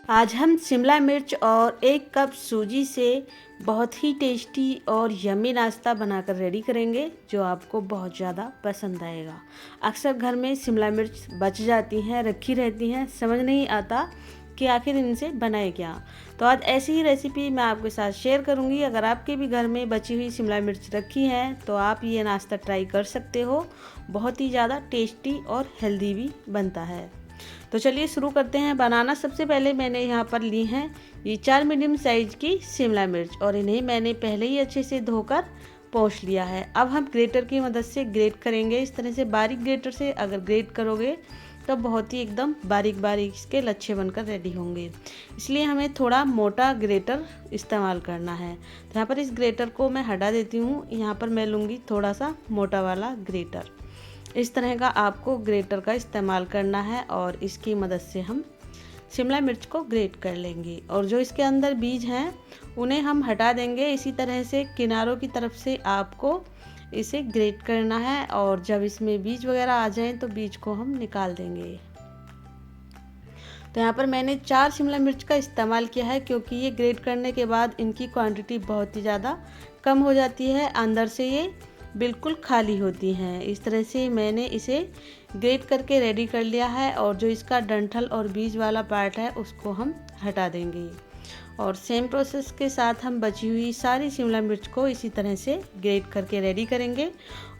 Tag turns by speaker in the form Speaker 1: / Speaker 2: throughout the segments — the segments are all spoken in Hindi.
Speaker 1: आज हम शिमला मिर्च और 1 कप सूजी से बहुत ही टेस्टी और यम्मी नाश्ता बनाकर रेडी करेंगे जो आपको बहुत ज़्यादा पसंद आएगा। अक्सर घर में शिमला मिर्च बच जाती हैं, रखी रहती हैं, समझ नहीं आता कि आखिर इनसे बनाए क्या। तो आज ऐसी ही रेसिपी मैं आपके साथ शेयर करूंगी। अगर आपके भी घर में बची हुई शिमला मिर्च रखी है तो आप ये नाश्ता ट्राई कर सकते हो। बहुत ही ज़्यादा टेस्टी और हेल्दी भी बनता है। तो चलिए शुरू करते हैं बनाना। सबसे पहले मैंने यहाँ पर ली हैं ये 4 मीडियम साइज़ की शिमला मिर्च और इन्हें मैंने पहले ही अच्छे से धोकर पोंछ लिया है। अब हम ग्रेटर की मदद से ग्रेट करेंगे। इस तरह से बारीक ग्रेटर से अगर ग्रेट करोगे तो बहुत ही एकदम बारीक बारीक इसके लच्छे बनकर रेडी होंगे। इसलिए हमें थोड़ा मोटा ग्रेटर इस्तेमाल करना है। तो यहाँ पर इस ग्रेटर को मैं हटा देती हूँ। यहाँ पर मैं लूँगी थोड़ा सा मोटा वाला ग्रेटर। इस तरह का आपको ग्रेटर का इस्तेमाल करना है और इसकी मदद से हम शिमला मिर्च को ग्रेट कर लेंगे। और जो इसके अंदर बीज हैं उन्हें हम हटा देंगे। इसी तरह से किनारों की तरफ से आपको इसे ग्रेट करना है और जब इसमें बीज वगैरह आ जाएं तो बीज को हम निकाल देंगे। तो यहाँ पर मैंने 4 शिमला मिर्च का इस्तेमाल किया है क्योंकि ये ग्रेट करने के बाद इनकी क्वांटिटी बहुत ही ज़्यादा कम हो जाती है, अंदर से ये बिल्कुल खाली होती हैं। इस तरह से मैंने इसे ग्रेट करके रेडी कर लिया है और जो इसका डंठल और बीज वाला पार्ट है उसको हम हटा देंगे। और सेम प्रोसेस के साथ हम बची हुई सारी शिमला मिर्च को इसी तरह से ग्रेट करके रेडी करेंगे।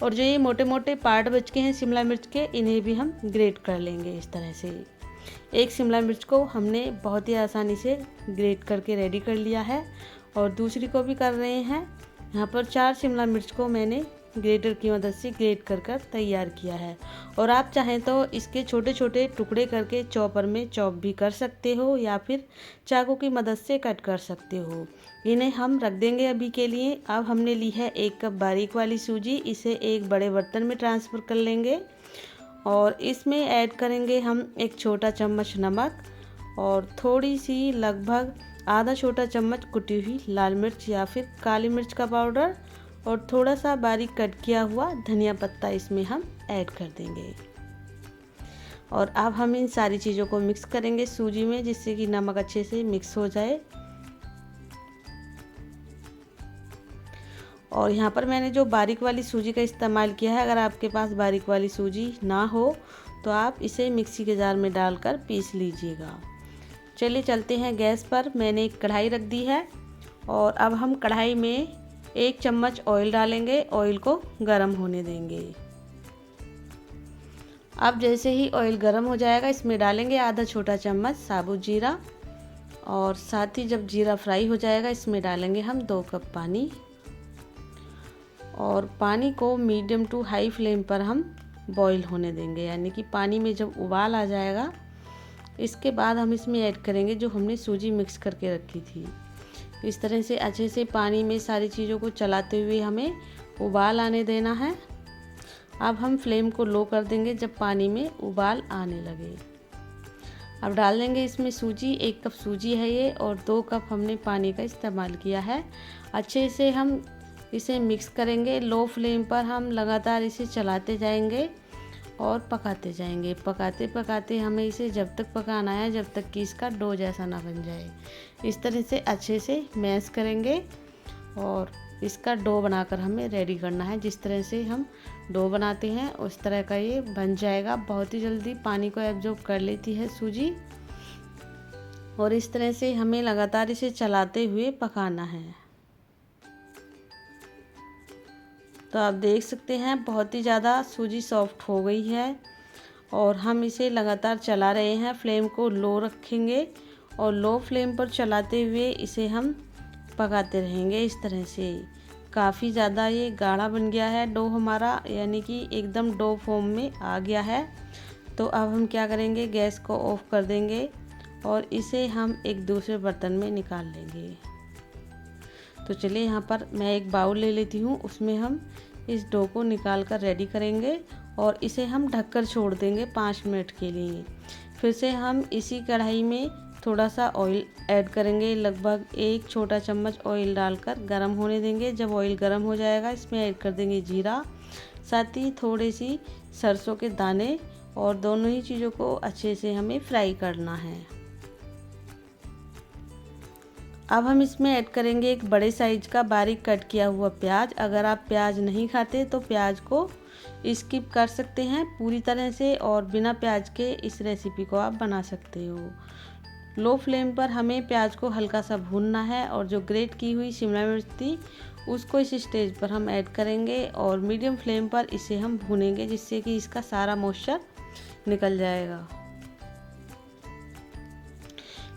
Speaker 1: और जो ये मोटे मोटे पार्ट बच के हैं शिमला मिर्च के, इन्हें भी हम ग्रेट कर लेंगे। इस तरह से एक शिमला मिर्च को हमने बहुत ही आसानी से ग्रेट करके रेडी कर लिया है और दूसरी को भी कर रहे हैं। यहाँ पर 4 शिमला मिर्च को मैंने ग्रेटर की मदद से ग्रेट कर तैयार किया है। और आप चाहें तो इसके छोटे छोटे टुकड़े करके चॉपर में चॉप भी कर सकते हो या फिर चाकू की मदद से कट कर सकते हो। इन्हें हम रख देंगे अभी के लिए। अब हमने ली है 1 कप बारीक वाली सूजी। इसे एक बड़े बर्तन में ट्रांसफ़र कर लेंगे और इसमें ऐड करेंगे हम 1 छोटा चम्मच नमक और थोड़ी सी लगभग आधा छोटा चम्मच कुटी हुई लाल मिर्च या फिर काली मिर्च का पाउडर और थोड़ा सा बारीक कट किया हुआ धनिया पत्ता इसमें हम ऐड कर देंगे। और अब हम इन सारी चीज़ों को मिक्स करेंगे सूजी में, जिससे कि नमक अच्छे से मिक्स हो जाए। और यहाँ पर मैंने जो बारीक वाली सूजी का इस्तेमाल किया है, अगर आपके पास बारीक वाली सूजी ना हो तो आप इसे मिक्सी के जार में डालकर पीस लीजिएगा। चलिए चलते हैं गैस पर। मैंने एक कढ़ाई रख दी है और अब हम कढ़ाई में 1 चम्मच ऑयल डालेंगे। ऑयल को गरम होने देंगे। अब जैसे ही ऑयल गरम हो जाएगा इसमें डालेंगे आधा छोटा चम्मच साबुत जीरा और साथ ही जब जीरा फ्राई हो जाएगा इसमें डालेंगे हम 2 कप पानी। और पानी को मीडियम टू हाई फ्लेम पर हम बॉईल होने देंगे, यानी कि पानी में जब उबाल आ जाएगा इसके बाद हम इसमें ऐड करेंगे जो हमने सूजी मिक्स करके रखी थी। इस तरह से अच्छे से पानी में सारी चीज़ों को चलाते हुए हमें उबाल आने देना है। अब हम फ्लेम को लो कर देंगे जब पानी में उबाल आने लगे। अब डाल देंगे इसमें सूजी। 1 कप सूजी है ये और 2 कप हमने पानी का इस्तेमाल किया है। अच्छे से हम इसे मिक्स करेंगे। लो फ्लेम पर हम लगातार इसे चलाते जाएंगे और पकाते जाएंगे। पकाते पकाते हमें इसे जब तक पकाना है जब तक कि इसका डो जैसा ना बन जाए। इस तरह से अच्छे से मैश करेंगे और इसका डो बनाकर हमें रेडी करना है। जिस तरह से हम डो बनाते हैं उस तरह का ये बन जाएगा। बहुत ही जल्दी पानी को एब्जॉर्ब कर लेती है सूजी और इस तरह से हमें लगातार इसे चलाते हुए पकाना है। तो आप देख सकते हैं बहुत ही ज़्यादा सूजी सॉफ्ट हो गई है और हम इसे लगातार चला रहे हैं। फ्लेम को लो रखेंगे और लो फ्लेम पर चलाते हुए इसे हम पकाते रहेंगे। इस तरह से काफ़ी ज़्यादा ये गाढ़ा बन गया है डो हमारा, यानी कि एकदम डो फॉर्म में आ गया है। तो अब हम क्या करेंगे, गैस को ऑफ कर देंगे और इसे हम एक दूसरे बर्तन में निकाल लेंगे। तो चलिए यहाँ पर मैं एक बाउल ले लेती हूँ, उसमें हम इस डो को निकाल कर रेडी करेंगे और इसे हम ढककर छोड़ देंगे 5 मिनट के लिए। फिर से हम इसी कढ़ाई में थोड़ा सा ऑयल ऐड करेंगे। लगभग 1 छोटा चम्मच ऑयल डालकर गरम होने देंगे। जब ऑयल गरम हो जाएगा इसमें ऐड कर देंगे जीरा, साथ ही थोड़ी सी सरसों के दाने और दोनों ही चीज़ों को अच्छे से हमें फ्राई करना है। अब हम इसमें ऐड करेंगे एक बड़े साइज का बारीक कट किया हुआ प्याज। अगर आप प्याज नहीं खाते तो प्याज को स्किप कर सकते हैं पूरी तरह से, और बिना प्याज के इस रेसिपी को आप बना सकते हो। लो फ्लेम पर हमें प्याज को हल्का सा भूनना है, और जो ग्रेट की हुई शिमला मिर्च थी उसको इस स्टेज पर हम ऐड करेंगे और मीडियम फ्लेम पर इसे हम भूनेंगे, जिससे कि इसका सारा मॉइस्चर निकल जाएगा।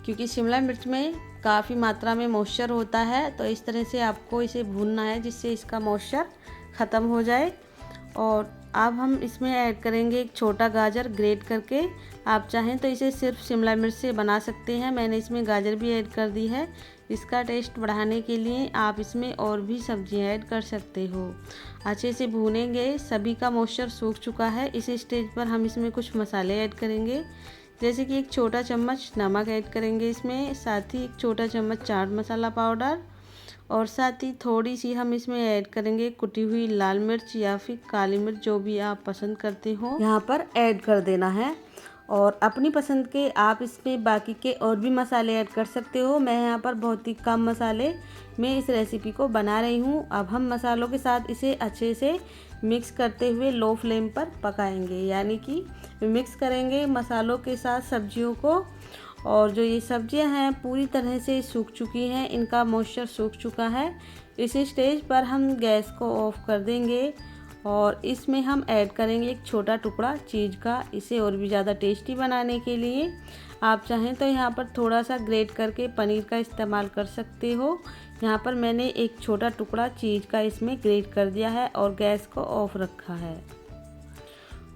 Speaker 1: क्योंकि शिमला मिर्च में काफ़ी मात्रा में मॉइस्चर होता है, तो इस तरह से आपको इसे भूनना है जिससे इसका मॉइस्चर ख़त्म हो जाए। और अब हम इसमें ऐड करेंगे एक छोटा गाजर ग्रेट करके। आप चाहें तो इसे सिर्फ शिमला मिर्च से बना सकते हैं, मैंने इसमें गाजर भी ऐड कर दी है। इसका टेस्ट बढ़ाने के लिए आप इसमें और भी सब्जियां ऐड कर सकते हो। अच्छे से भूनेंगे, सभी का मॉइस्चर सूख चुका है। इस स्टेज पर हम इसमें कुछ मसाले ऐड करेंगे, जैसे कि एक छोटा चम्मच नमक ऐड करेंगे इसमें, साथ ही एक छोटा चम्मच चाट मसाला पाउडर, और साथ ही थोड़ी सी हम इसमें ऐड करेंगे कुटी हुई लाल मिर्च या फिर काली मिर्च, जो भी आप पसंद करते हो यहाँ पर ऐड कर देना है। और अपनी पसंद के आप इसमें बाकी के और भी मसाले ऐड कर सकते हो। मैं यहाँ पर बहुत ही कम मसाले में इस रेसिपी को बना रही हूँ। अब हम मसालों के साथ इसे अच्छे से मिक्स करते हुए लो फ्लेम पर पकाएंगे, यानी कि मिक्स करेंगे मसालों के साथ सब्जियों को। और जो ये सब्जियां हैं पूरी तरह से सूख चुकी हैं, इनका मॉइस्चर सूख चुका है। इस स्टेज पर हम गैस को ऑफ कर देंगे और इसमें हम ऐड करेंगे एक छोटा टुकड़ा चीज़ का, इसे और भी ज़्यादा टेस्टी बनाने के लिए। आप चाहें तो यहाँ पर थोड़ा सा ग्रेट करके पनीर का इस्तेमाल कर सकते हो। यहाँ पर मैंने एक छोटा टुकड़ा चीज़ का इसमें ग्रेट कर दिया है और गैस को ऑफ रखा है।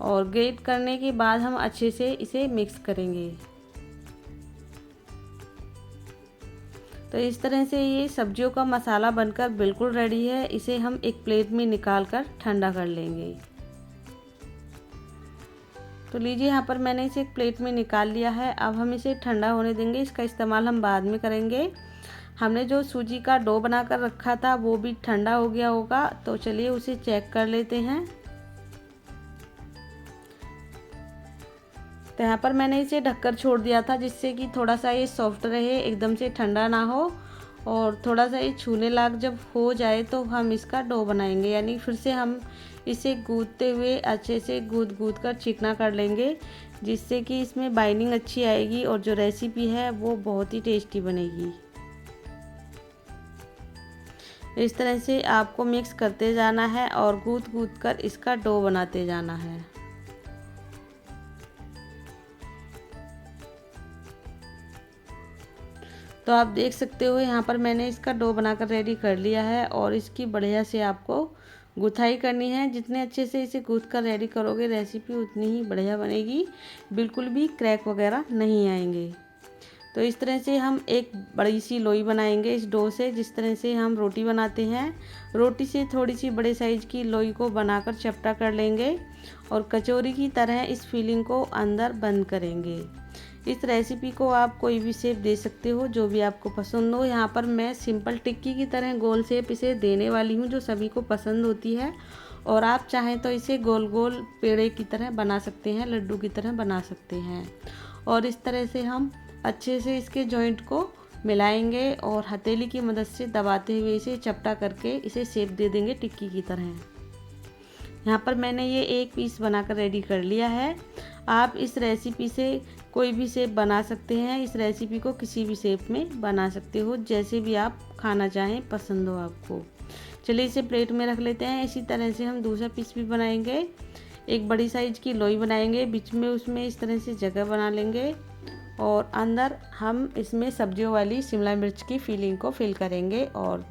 Speaker 1: और ग्रेट करने के बाद हम अच्छे से इसे मिक्स करेंगे। तो इस तरह से ये सब्जियों का मसाला बनकर बिल्कुल रेडी है। इसे हम एक प्लेट में निकाल कर ठंडा कर लेंगे। तो लीजिए, यहाँ पर मैंने इसे एक प्लेट में निकाल लिया है। अब हम इसे ठंडा होने देंगे, इसका इस्तेमाल हम बाद में करेंगे। हमने जो सूजी का डो बनाकर रखा था वो भी ठंडा हो गया होगा, तो चलिए उसे चेक कर लेते हैं। तो यहाँ पर मैंने इसे ढककर छोड़ दिया था, जिससे कि थोड़ा सा ये सॉफ्ट रहे, एकदम से ठंडा ना हो। और थोड़ा सा ये छूने लायक जब हो जाए तो हम इसका डो बनाएंगे, यानी फिर से हम इसे गूंथते हुए अच्छे से गूंथ कर चिकना कर लेंगे, जिससे कि इसमें बाइंडिंग अच्छी आएगी और जो रेसिपी है वो बहुत ही टेस्टी बनेगी। इस तरह से आपको मिक्स करते जाना है और गूंथ कर इसका डो बनाते जाना है। तो आप देख सकते हो यहाँ पर मैंने इसका डो बनाकर रेडी कर लिया है, और इसकी बढ़िया से आपको गुथाई करनी है। जितने अच्छे से इसे गूंथ कर रेडी करोगे रेसिपी उतनी ही बढ़िया बनेगी, बिल्कुल भी क्रैक वगैरह नहीं आएंगे। तो इस तरह से हम एक बड़ी सी लोई बनाएंगे इस डो से, जिस तरह से हम रोटी बनाते हैं। रोटी से थोड़ी सी बड़े साइज की लोई को बनाकर चपटा कर लेंगे और कचौरी की तरह इस फिलिंग को अंदर बंद करेंगे। इस रेसिपी को आप कोई भी शेप दे सकते हो, जो भी आपको पसंद हो। यहाँ पर मैं सिंपल टिक्की की तरह गोल शेप इसे देने वाली हूँ, जो सभी को पसंद होती है। और आप चाहें तो इसे गोल गोल पेड़े की तरह बना सकते हैं, लड्डू की तरह बना सकते हैं। और इस तरह से हम अच्छे से इसके जॉइंट को मिलाएंगे और हथेली की मदद से दबाते हुए इसे चपटा करके इसे शेप दे देंगे टिक्की की तरह। यहाँ पर मैंने ये एक पीस बनाकर रेडी कर लिया है। आप इस रेसिपी से कोई भी शेप बना सकते हैं। इस रेसिपी को किसी भी शेप में बना सकते हो, जैसे भी आप खाना चाहें, पसंद हो आपको। चलिए इसे प्लेट में रख लेते हैं। इसी तरह से हम दूसरा पीस भी बनाएंगे। एक बड़ी साइज की लोई बनाएंगे, बीच में उसमें इस तरह से जगह बना लेंगे और अंदर हम इसमें सब्जियों वाली शिमला मिर्च की फिलिंग को फिल करेंगे और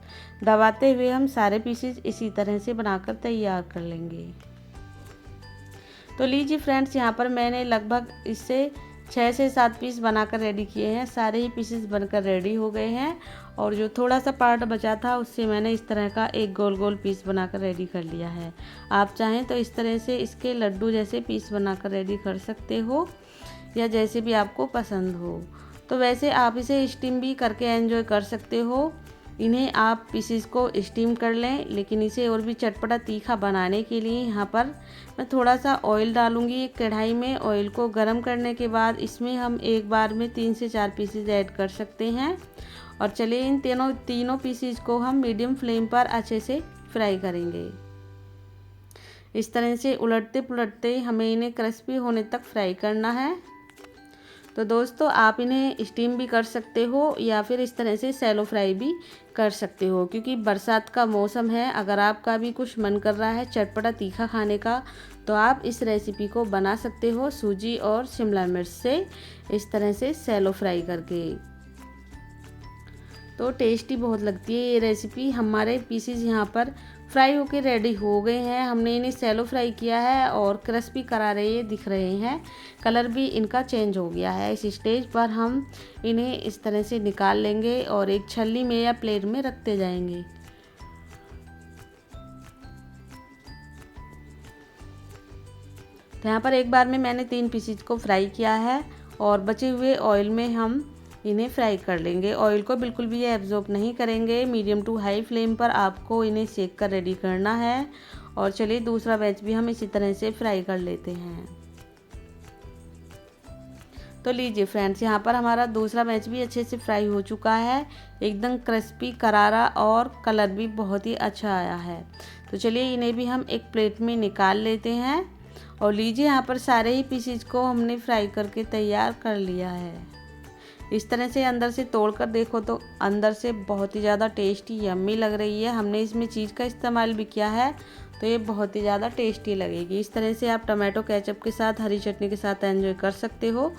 Speaker 1: दबाते हुए हम सारे पीसेस इसी तरह से बनाकर तैयार कर लेंगे। तो लीजिए फ्रेंड्स, यहाँ पर मैंने लगभग इससे 6 से 7 पीस बनाकर रेडी किए हैं। सारे ही पीसेस बनकर रेडी हो गए हैं, और जो थोड़ा सा पार्ट बचा था उससे मैंने इस तरह का एक गोल गोल पीस बनाकर रेडी कर लिया है। आप चाहें तो इस तरह से इसके लड्डू जैसे पीस बनाकर रेडी कर सकते हो, या जैसे भी आपको पसंद हो। तो वैसे आप इसे स्टीम भी करके एंजॉय कर सकते हो, इन्हें आप पीसेस को स्टीम कर लें, लेकिन इसे और भी चटपटा तीखा बनाने के लिए यहाँ पर मैं थोड़ा सा ऑयल डालूँगी एक कढ़ाई में। ऑयल को गर्म करने के बाद इसमें हम एक बार में 3 से 4 पीसेस ऐड कर सकते हैं। और चलिए इन तीनों पीसेस को हम मीडियम फ्लेम पर अच्छे से फ्राई करेंगे। इस तरह से उलटते पुलटते हमें इन्हें क्रिस्पी होने तक फ्राई करना है। तो दोस्तों आप इन्हें स्टीम भी कर सकते हो या फिर इस तरह से सैलो फ्राई भी कर सकते हो, क्योंकि बरसात का मौसम है। अगर आपका भी कुछ मन कर रहा है चटपटा तीखा खाने का, तो आप इस रेसिपी को बना सकते हो सूजी और शिमला मिर्च से इस तरह से सैलो फ्राई करके। तो टेस्टी बहुत लगती है ये रेसिपी। हमारे पीसेस यहाँ पर फ्राई होके रेडी हो गए हैं। हमने इन्हें सैलो फ्राई किया है और क्रिस्पी करारे ये दिख रहे हैं। कलर भी इनका चेंज हो गया है। इस स्टेज पर हम इन्हें इस तरह से निकाल लेंगे और एक छल्ली में या प्लेट में रखते जाएंगे। तो यहाँ पर एक बार में मैंने 3 पीसेस को फ्राई किया है और बचे हुए ऑयल में हम इन्हें फ्राई कर लेंगे। ऑयल को बिल्कुल भी ये एब्जॉर्ब नहीं करेंगे। मीडियम टू हाई फ्लेम पर आपको इन्हें सेक कर रेडी करना है। और चलिए दूसरा बैच भी हम इसी तरह से फ्राई कर लेते हैं। तो लीजिए फ्रेंड्स, यहाँ पर हमारा दूसरा बैच भी अच्छे से फ्राई हो चुका है। एकदम क्रिस्पी करारा और कलर भी बहुत ही अच्छा आया है। तो चलिए इन्हें भी हम एक प्लेट में निकाल लेते हैं। और लीजिए यहाँ पर सारे ही पीसेस को हमने फ्राई करके तैयार कर लिया है। इस तरह से अंदर से तोड़कर देखो तो अंदर से बहुत ही ज़्यादा टेस्टी यम्मी लग रही है। हमने इसमें चीज़ का इस्तेमाल भी किया है, तो ये बहुत ही ज़्यादा टेस्टी लगेगी। इस तरह से आप टमाटो केचप के साथ, हरी चटनी के साथ एंजॉय कर सकते हो।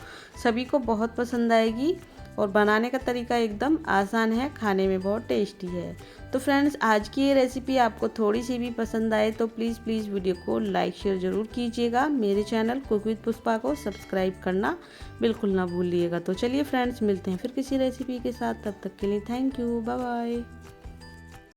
Speaker 1: सभी को बहुत पसंद आएगी और बनाने का तरीका एकदम आसान है, खाने में बहुत टेस्टी है। तो फ्रेंड्स, आज की ये रेसिपी आपको थोड़ी सी भी पसंद आए तो प्लीज़ वीडियो को लाइक शेयर ज़रूर कीजिएगा। मेरे चैनल कुक विद पुष्पा को सब्सक्राइब करना बिल्कुल ना भूलिएगा। तो चलिए फ्रेंड्स, मिलते हैं फिर किसी रेसिपी के साथ। तब तक के लिए थैंक यू, बाय बाय।